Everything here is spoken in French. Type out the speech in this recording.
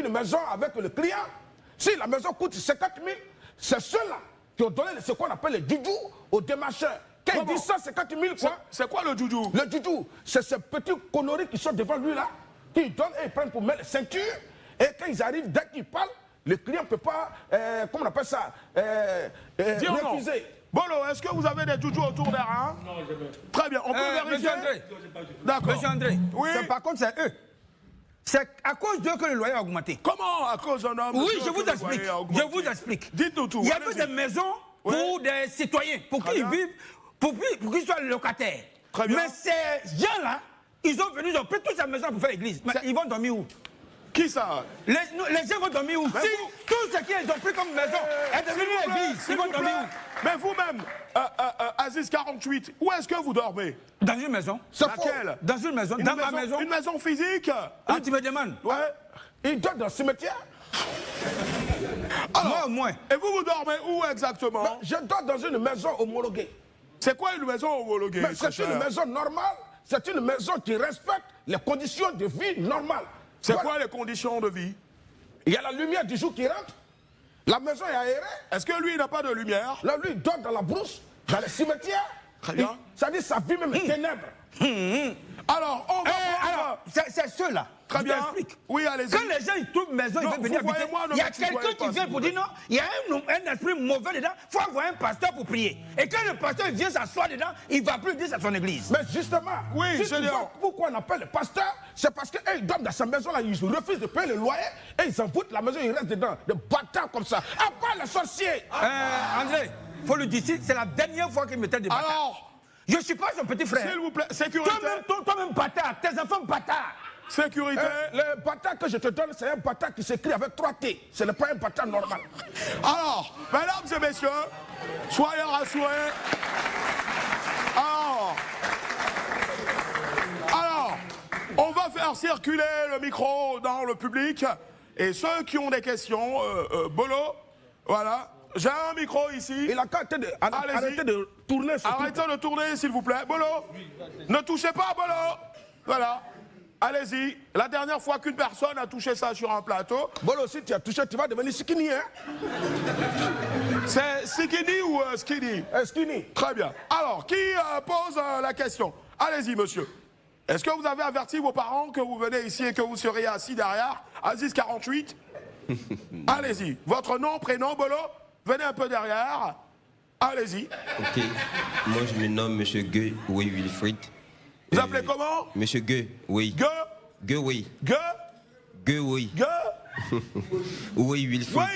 une maison avec le client. Si la maison coûte 50 000, c'est ceux-là qui ont donné ce qu'on appelle le juju aux démarcheurs. Quand ils disent 150 000 quoi? C'est quoi le juju? Le juju, c'est ces petits conneries qui sont devant lui là, qui donnent et ils prennent pour mettre les ceintures. Et quand ils arrivent, dès qu'ils parlent, le client ne peut pas, comment on appelle ça, refuser. Bolo, est-ce que vous avez des juju autour des reins? Non, jamais. Très bien, on peut vérifier. Monsieur André, D'accord. Monsieur André, Oui. par contre, c'est eux. C'est à cause d'eux que le loyer a augmenté. Comment à cause d'un homme? Oui, je vous explique. Je vous explique. Dites-nous tout. Il y avait des maisons pour des citoyens, pour qu'ils vivent, pour qu'ils soient locataires. Très bien. Mais ces gens-là, ils ont venu, ils ont pris toutes ces maisons pour faire l'église. Mais ils vont dormir où? Qui ça? Les gens vont dormir où? Si tout ce qu'ils ont pris comme maison est devenu l'église, ils vont dormir où? Mais vous-même, Aziz 48, où est-ce que vous dormez? Dans une maison. Laquelle? Dans une maison. Dans ma maison. Une maison physique? Ah, tu me demandes? Ouais. Ils dorment dans le cimetière. Moi au moins. Et vous dormez où exactement? Ben, je dors dans une maison homologuée. C'est quoi une maison homologuée? Mais c'est une maison normale. C'est une maison qui respecte les conditions de vie normales. C'est Voilà. quoi les conditions de vie? Il y a la lumière du jour qui rentre. La maison est aérée. Est-ce que lui, il n'a pas de lumière? Là, lui, il dort dans la brousse, dans les cimetières. Très bien. Ça dit sa vie même est ténèbres. Alors, on va prendre... Alors, c'est ceux-là. Très Je bien. t'explique. Oui, allez-y. Quand les gens ils trouvent maison, Non, ils veulent venir vous voyez, habiter. moi, ne Il y a me tutoyez quelqu'un pas, qui vient s'il pour vous dire non, il y a un esprit mauvais dedans, il faut avoir un pasteur pour prier. Et quand le pasteur vient s'asseoir dedans, il ne va plus dire à son église. Mais justement, Oui, si je tu dis- vois pourquoi on appelle le pasteur, c'est parce qu'ils dorment dans sa maison là, ils refusent de payer le loyer et ils envoûtent la maison, ils restent dedans, des bâtards comme ça. À part les sorciers. André, il faut le dire, c'est la dernière fois qu'il me traite de bâtard. Alors, Je ne suis pas son petit frère. s'il vous plaît, sécurité. Toi-même bâtard, tes enfants bâtards. Sécurité. Le bâtard que je te donne, c'est un bâtard qui s'écrit avec 3 T. Ce n'est pas un bâtard normal. Alors, mesdames et messieurs, soyez rassurés. Alors, on va faire circuler le micro dans le public. Et ceux qui ont des questions, Bolo, voilà, j'ai un micro ici. Il a qu'à arrêter de tourner sur Arrêtez de tourner, s'il vous plaît. Bolo, ne touchez pas, Bolo. Voilà. Allez-y. La dernière fois qu'une personne a touché ça sur un plateau. Bolo, si tu as touché, tu vas devenir skinny, hein? C'est skinny ou skinny? Skinny. Très bien. Alors, qui pose la question? Allez-y, monsieur. Est-ce que vous avez averti vos parents que vous venez ici et que vous seriez assis derrière? Aziz 48. Allez-y. Votre nom, prénom, Bolo? Venez un peu derrière. Allez-y. Ok. Moi, je me nomme Monsieur Gueux, oui, Wilfried. Vous appelez comment? Monsieur Gueux, oui. Gueux? Gueux, oui. Gueux? Gueux, oui. Gueux? Oui, Wilfried. Oui.